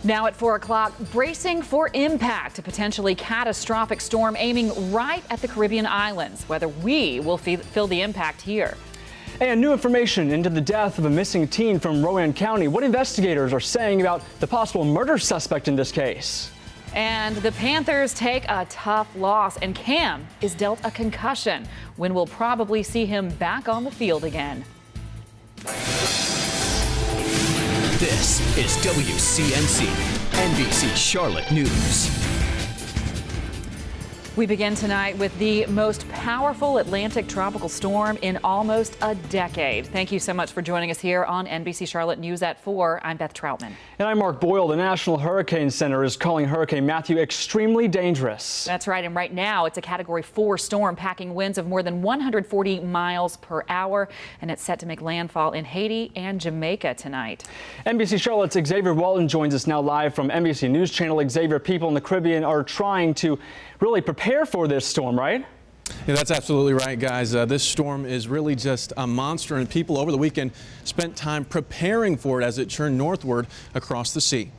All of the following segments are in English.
Now at 4 o'clock, bracing for impact, a potentially catastrophic storm aiming right at the Caribbean islands. Whether we will feel the impact here. And new information into the death of a missing teen from Rowan County. What investigators are saying about the possible murder suspect in this case. And the Panthers take a tough loss, and Cam is dealt a concussion. When we'll probably see him back on the field again. This is WCNC, NBC Charlotte News. We begin tonight with the most powerful Atlantic tropical storm in almost a decade. Thank you so much for joining us here on NBC Charlotte News at 4. I'm Beth Troutman. And I'm Mark Boyle. The National Hurricane Center is calling Hurricane Matthew extremely dangerous. That's right. And right now it's a Category 4 storm packing winds of more than 140 miles per hour. And it's set to make landfall in Haiti and Jamaica tonight. NBC Charlotte's Xavier Walton joins us now live from NBC News Channel. Xavier, people in the Caribbean are trying to really prepare for this storm, right? Yeah, that's absolutely right, guys. This storm is really just a monster, and people over the weekend spent time preparing for it as it churned northward across the sea.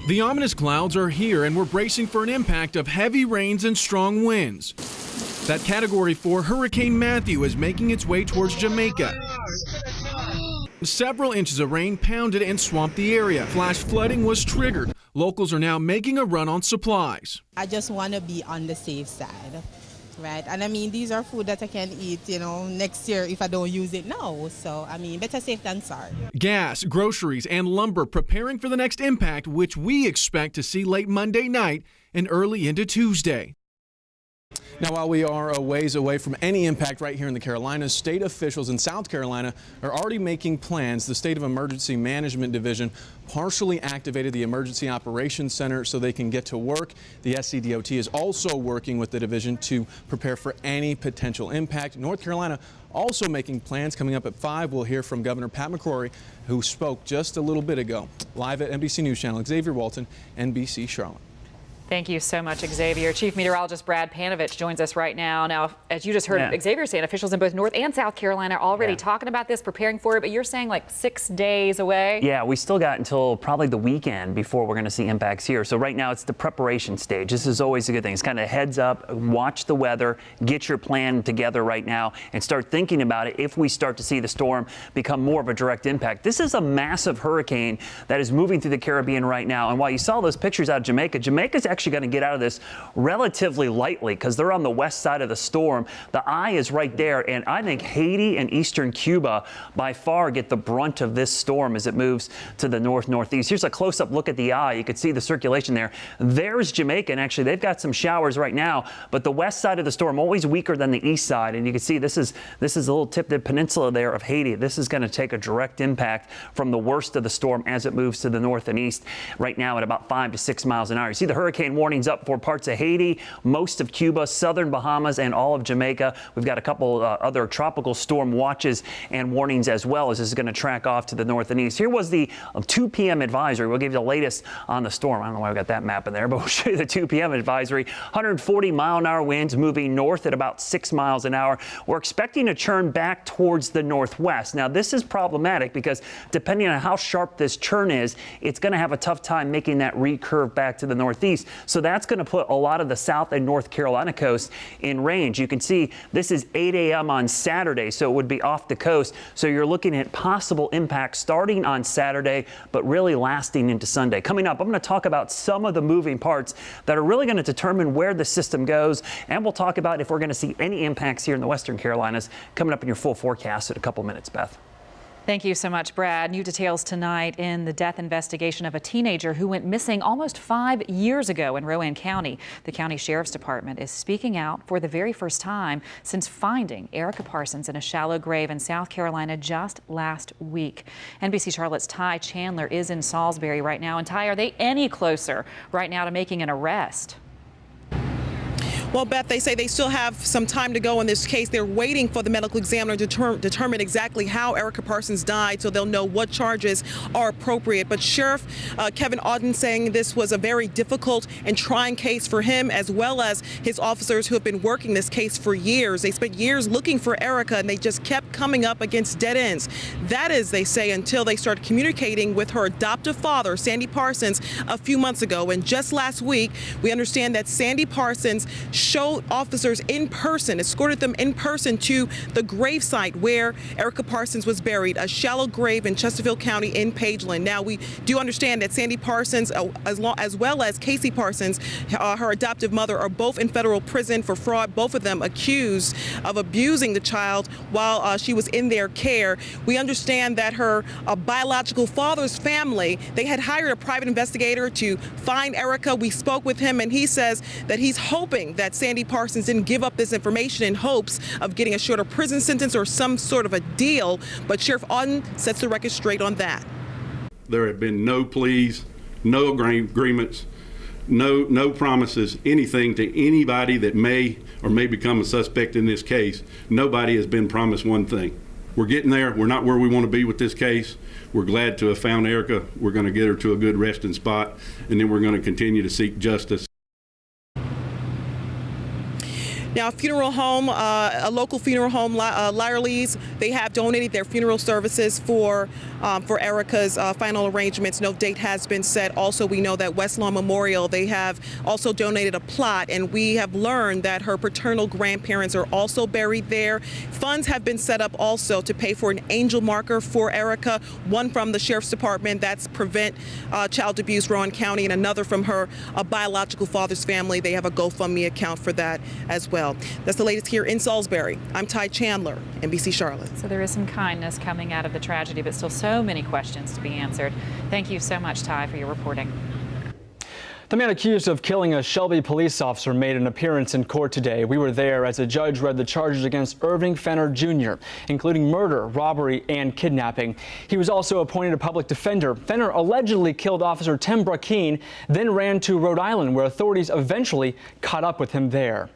The ominous clouds are here, and we're bracing for an impact of heavy rains and strong winds. That Category 4 Hurricane Matthew is making its way towards Jamaica. Several inches of rain pounded and swamped the area. Flash flooding was triggered. Locals are now making a run on supplies. I just want to be on the safe side, right? And I mean, these are food that I can eat, next year if I don't use it now. So, I mean, better safe than sorry. Gas, groceries, and lumber preparing for the next impact, which we expect to see late Monday night and early into Tuesday. Now, while we are a ways away from any impact right here in the Carolinas, state officials in South Carolina are already making plans. The State of Emergency Management Division partially activated the Emergency Operations Center so they can get to work. The SCDOT is also working with the division to prepare for any potential impact. North Carolina also making plans. Coming up at 5, we'll hear from Governor Pat McCrory, who spoke just a little bit ago. Live at NBC News Channel, Xavier Walton, NBC Charlotte. Thank you so much, Xavier. Chief Meteorologist Brad Panovich joins us right now. Now, as you just heard Xavier saying, officials in both North and South Carolina are already talking about this, preparing for it, but you're saying like 6 days away? Yeah, we still got until probably the weekend before we're going to see impacts here. So right now it's the preparation stage. This is always a good thing. It's kind of heads up, watch the weather, get your plan together right now, and start thinking about it if we start to see the storm become more of a direct impact. This is a massive hurricane that is moving through the Caribbean right now. And while you saw those pictures out of Jamaica, Jamaica's actually going to get out of this relatively lightly because they're on the west side of the storm. The eye is right there, and I think Haiti and eastern Cuba by far get the brunt of this storm as it moves to the north-northeast. Here's a close-up look at the eye. You can see the circulation there. There's Jamaica, and actually they've got some showers right now, but the west side of the storm always weaker than the east side, and you can see this is a little tip-tip peninsula there of Haiti. This is going to take a direct impact from the worst of the storm as it moves to the north and east right now at about 5 to 6 miles an hour. You see the hurricane warnings up for parts of Haiti, most of Cuba, southern Bahamas, and all of Jamaica. We've got a couple other tropical storm watches and warnings as well as this is going to track off to the north and east. Here was the 2 p.m. advisory. We'll give you the latest on the storm. I don't know why we got that map in there, but we'll show you the 2 p.m. advisory. 140 mile an hour winds moving north at about 6 miles an hour. We're expecting a churn back towards the northwest. Now, this is problematic because depending on how sharp this churn is, it's going to have a tough time making that recurve back to the northeast. So that's going to put a lot of the South and North Carolina coast in range. You can see this is 8 a.m. on Saturday, so it would be off the coast. So you're looking at possible impacts starting on Saturday, but really lasting into Sunday. Coming up, I'm going to talk about some of the moving parts that are really going to determine where the system goes, and we'll talk about if we're going to see any impacts here in the Western Carolinas coming up in your full forecast in a couple minutes, Beth. Thank you so much, Brad. New details tonight in the death investigation of a teenager who went missing almost 5 years ago in Rowan County. The county sheriff's department is speaking out for the very first time since finding Erica Parsons in a shallow grave in South Carolina just last week. NBC Charlotte's Ty Chandler is in Salisbury right now. And Ty, are they any closer right now to making an arrest? Well, Beth, they say they still have some time to go in this case. They're waiting for the medical examiner to determine exactly how Erica Parsons died, so they'll know what charges are appropriate. But Sheriff Kevin Auden saying this was a very difficult and trying case for him, as well as his officers who have been working this case for years. They spent years looking for Erica, and they just kept coming up against dead ends. That is, they say, until they started communicating with her adoptive father, Sandy Parsons, a few months ago. And just last week, we understand that Sandy Parsons showed officers in person, escorted them in person to the grave site where Erica Parsons was buried, a shallow grave in Chesterfield County in Pageland. Now, we do understand that Sandy Parsons, as well as Casey Parsons, her adoptive mother, are both in federal prison for fraud, both of them accused of abusing the child while she was in their care. We understand that her biological father's family, they had hired a private investigator to find Erica. We spoke with him, and he says that he's hoping that Sandy Parsons didn't give up this information in hopes of getting a shorter prison sentence or some sort of a deal. But Sheriff Auden sets the record straight on that. There have been no pleas, no agreements, no promises, anything to anybody that may or may become a suspect in this case. Nobody has been promised one thing. We're getting there. We're not where we want to be with this case. We're glad to have found Erica. We're going to get her to a good resting spot, and then we're going to continue to seek justice. Now, a funeral home, a local funeral home, Lyerly's, they have donated their funeral services for Erica's final arrangements. No date has been set. Also, we know that West Lawn Memorial, they have also donated a plot, and we have learned that her paternal grandparents are also buried there. Funds have been set up also to pay for an angel marker for Erica, one from the Sheriff's Department, that's Prevent Child Abuse Rowan County, and another from her biological father's family. They have a GoFundMe account for that as well. That's the latest here in Salisbury. I'm Ty Chandler, NBC Charlotte. So there is some kindness coming out of the tragedy, but still so many questions to be answered. Thank you so much, Ty, for your reporting. The man accused of killing a Shelby police officer made an appearance in court today. We were there as a judge read the charges against Irving Fenner Jr., including murder, robbery, and kidnapping. He was also appointed a public defender. Fenner allegedly killed Officer Tim Brackeen, then ran to Rhode Island, where authorities eventually caught up with him there.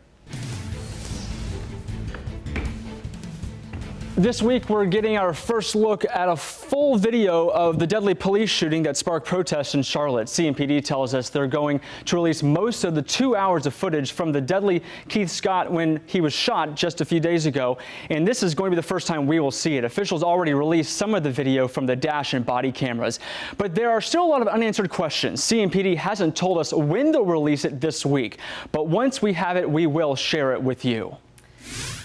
This week, we're getting our first look at a full video of the deadly police shooting that sparked protests in Charlotte. CMPD tells us they're going to release most of the 2 hours of footage from the deadly Keith Scott when he was shot just a few days ago. And this is going to be the first time we will see it. Officials already released some of the video from the dash and body cameras. But there are still a lot of unanswered questions. CMPD hasn't told us when they'll release it this week. But once we have it, we will share it with you.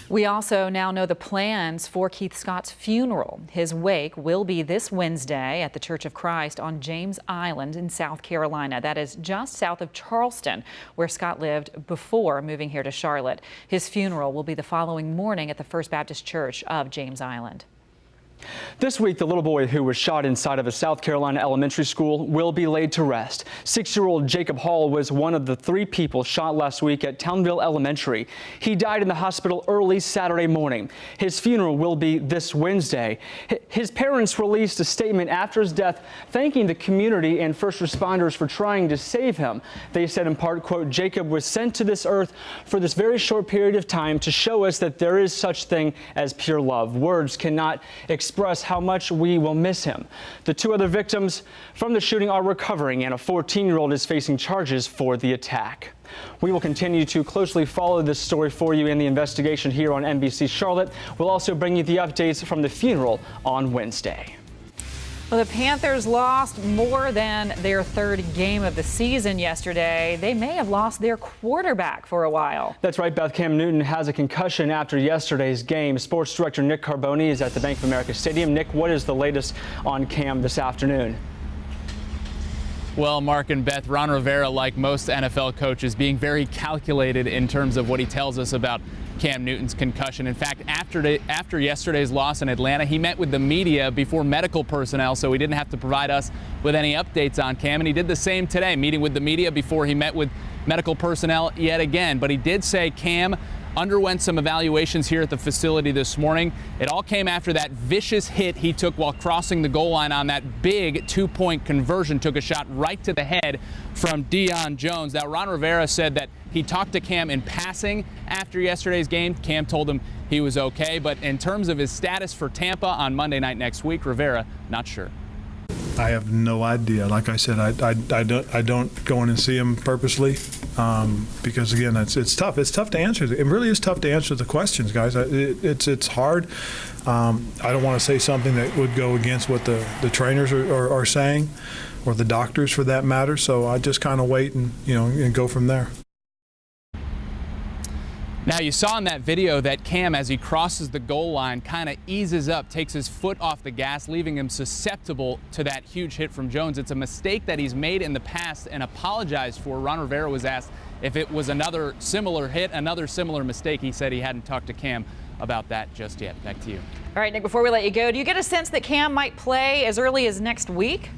We also now know the plans for Keith Scott's funeral. His wake will be this Wednesday at the Church of Christ on James Island in South Carolina. That is just south of Charleston, where Scott lived before moving here to Charlotte. His funeral will be the following morning at the First Baptist Church of James Island. This week, the little boy who was shot inside of a South Carolina elementary school will be laid to rest. 6-year-old Jacob Hall was one of the 3 people shot last week at Townville Elementary. He died in the hospital early Saturday morning. His funeral will be this Wednesday. His parents released a statement after his death thanking the community and first responders for trying to save him. They said in part, quote, "Jacob was sent to this earth for this very short period of time to show us that there is such thing as pure love. Words cannot express how much we will miss him." The 2 other victims from the shooting are recovering, and a 14-year-old is facing charges for the attack. We will continue to closely follow this story for you in the investigation here on NBC Charlotte. We'll also bring you the updates from the funeral on Wednesday. Well, the Panthers lost more than their 3rd game of the season yesterday. They may have lost their quarterback for a while. That's right, Beth. Cam Newton has a concussion after yesterday's game. Sports director Nick Carboni is at the Bank of America Stadium. Nick, what is the latest on Cam this afternoon? Well, Mark and Beth, Ron Rivera, like most NFL coaches, being very calculated in terms of what he tells us about Cam Newton's concussion. In fact, after yesterday's loss in Atlanta, he met with the media before medical personnel, so he didn't have to provide us with any updates on Cam. And he did the same today, meeting with the media before he met with medical personnel yet again. But he did say Cam underwent some evaluations here at the facility this morning. It all came after that vicious hit he took while crossing the goal line on that big 2-point conversion. Took a shot right to the head from Deion Jones. Now, Ron Rivera said that he talked to Cam in passing after yesterday's game. Cam told him he was okay, but in terms of his status for Tampa on Monday night next week, Rivera not sure. I have no idea. Like I said, I don't go in and see him purposely because again, it's tough. It's tough to answer. It really is tough to answer the questions, guys. It's hard. I don't want to say something that would go against what the trainers are saying, or the doctors for that matter. So I just kind of wait and go from there. Now, you saw in that video that Cam, as he crosses the goal line, kind of eases up, takes his foot off the gas, leaving him susceptible to that huge hit from Jones. It's a mistake that he's made in the past and apologized for. Ron Rivera was asked if it was another similar hit, another similar mistake. He said he hadn't talked to Cam about that just yet. Back to you. All right, Nick, before we let you go, do you get a sense that Cam might play as early as next week?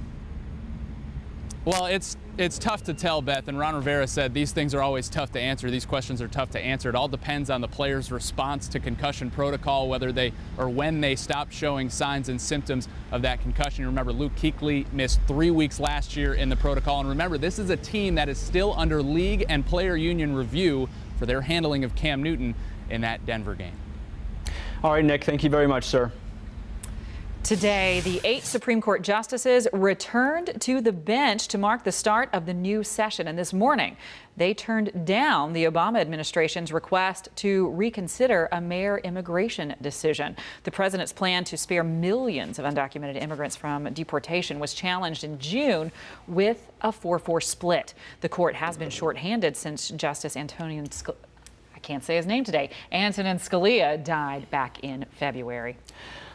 Well, it's tough to tell, Beth, and Ron Rivera said these things are always tough to answer. These questions are tough to answer. It all depends on the player's response to concussion protocol, whether they or when they stop showing signs and symptoms of that concussion. Remember, Luke Kuechly missed 3 weeks last year in the protocol. And remember, this is a team that is still under league and player union review for their handling of Cam Newton in that Denver game. All right, Nick, thank you very much, sir. Today, the 8 Supreme Court justices returned to the bench to mark the start of the new session. And this morning, they turned down the Obama administration's request to reconsider a Mayer immigration decision. The president's plan to spare millions of undocumented immigrants from deportation was challenged in June with a 4-4 split. The court has been shorthanded since Justice Antonin Scalia died back in February.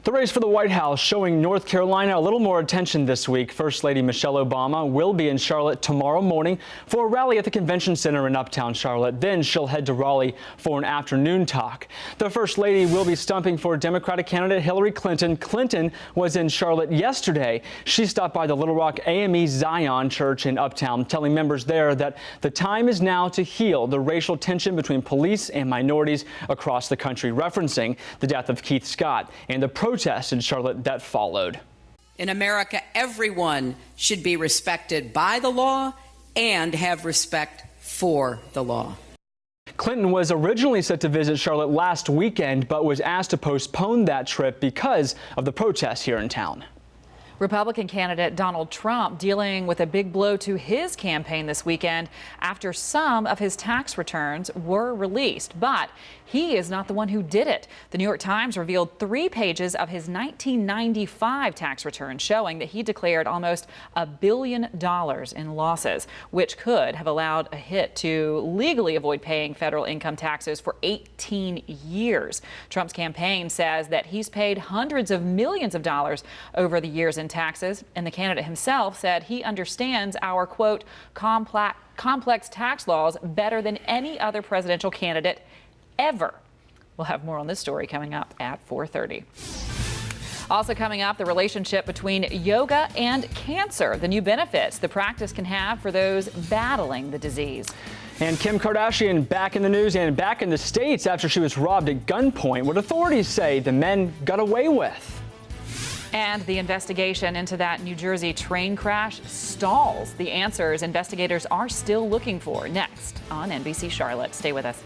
The race for the White House showing North Carolina a little more attention this week. First Lady Michelle Obama will be in Charlotte tomorrow morning for a rally at the Convention Center in Uptown Charlotte. Then she'll head to Raleigh for an afternoon talk. The First Lady will be stumping for Democratic candidate Hillary Clinton. Clinton was in Charlotte yesterday. She stopped by the Little Rock AME Zion Church in Uptown, telling members there that the time is now to heal the racial tension between police and minorities across the country, referencing the death of Keith Scott and the protest in Charlotte that followed. In America, everyone should be respected by the law and have respect for the law. Clinton was originally set to visit Charlotte last weekend, but was asked to postpone that trip because of the protests here in town. Republican candidate Donald Trump dealing with a big blow to his campaign this weekend after some of his tax returns were released. But he is not the one who did it. The New York Times revealed 3 pages of his 1995 tax return showing that he declared almost $1 billion in losses, which could have allowed a hit to legally avoid paying federal income taxes for 18 years. Trump's campaign says that he's paid hundreds of millions of dollars over the years in taxes, and the candidate himself said he understands our, quote, complex tax laws better than any other presidential candidate ever. We'll have more on this story coming up at 4:30. Also coming up, the relationship between yoga and cancer, the new benefits the practice can have for those battling the disease. And Kim Kardashian back in the news and back in the States after she was robbed at gunpoint. What authorities say the men got away with. And the investigation into that New Jersey train crash stalls. The answers investigators are still looking for. Next on NBC Charlotte. Stay with us.